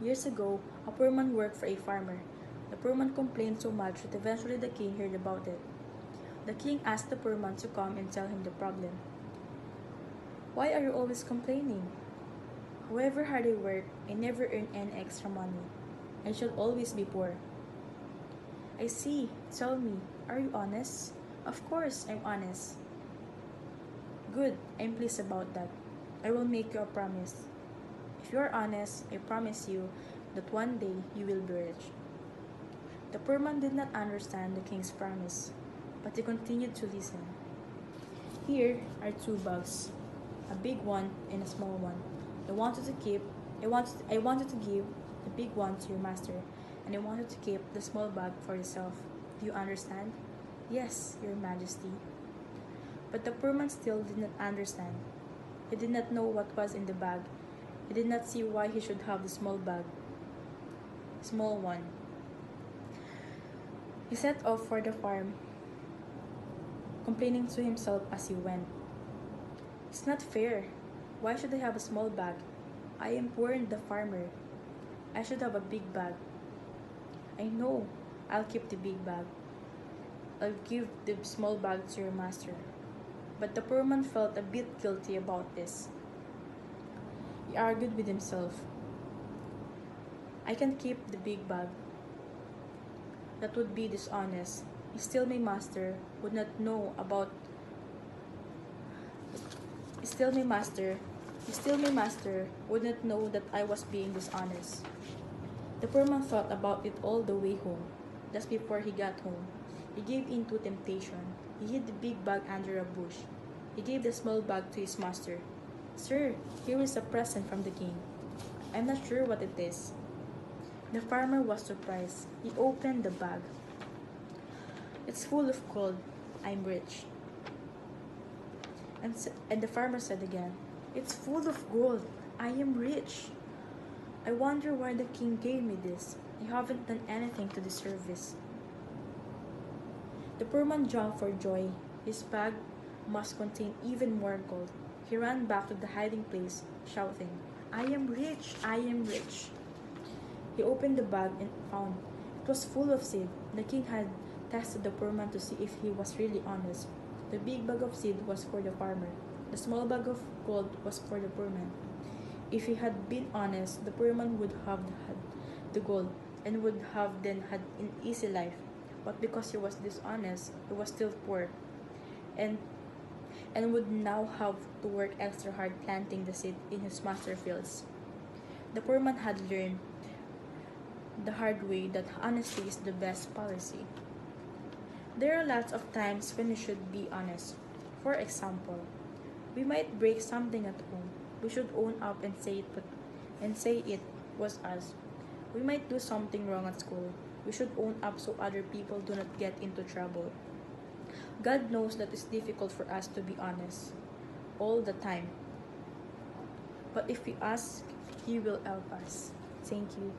Years ago, a poor man worked for a farmer. The poor man complained so much that eventually the king heard about it. The king asked the poor man to come and tell him the problem. Why are you always complaining? However hard I work, I never earn any extra money. I shall always be poor. I see. Tell me, are you honest? Of course, I'm honest. Good, I'm pleased about that. I will make you a promise. If you are honest, I promise you that one day you will be rich. The poor man did not understand the king's promise, but he continued to listen. Here are two bags, a big one and a small one. I wanted to keep I wanted to give the big one to your master, and I wanted to keep the small bag for yourself. Do you understand? Yes, your majesty. But the poor man still did not understand. He did not know what was in the bag. He did not see why he should have the small bag. Small one. He set off for the farm, complaining to himself as he went. It's not fair. Why should I have a small bag? I am poor and the farmer. I should have a big bag. I know. I'll keep the big bag. I'll give the small bag to your master. But the poor man felt a bit guilty about this. He argued with himself. I can keep the big bag. That would be dishonest. Still my master would not know about still my master would not know that I was being dishonest. The poor man thought about it all the way home. Just before he got home, he gave in to temptation. He hid the big bag under a bush. He gave the small bag to his master. Sir, here is a present from the king. I'm not sure what it is. The farmer was surprised. He opened the bag. It's full of gold. I'm rich. And the farmer said again, it's full of gold. I am rich. I wonder why the king gave me this. I haven't done anything to deserve this. The poor man jumped for joy. His bag must contain even more gold. He ran back to the hiding place, shouting, I am rich, I am rich. He opened the bag and found it was full of seed. The king had tested the poor man to see if he was really honest. The big bag of seed was for the farmer. The small bag of gold was for the poor man. If he had been honest, the poor man would have had the gold and would have then had an easy life. But because he was dishonest, he was still poor and would now have to work extra hard planting the seed in his master's fields. The poor man had learned the hard way that honesty is the best policy. There are lots of times when we should be honest. For example, we might break something at home. We should own up and say it was us. We might do something wrong at school. We should own up so other people do not get into trouble. God knows that it's difficult for us to be honest all the time. But if we ask, He will help us. Thank you.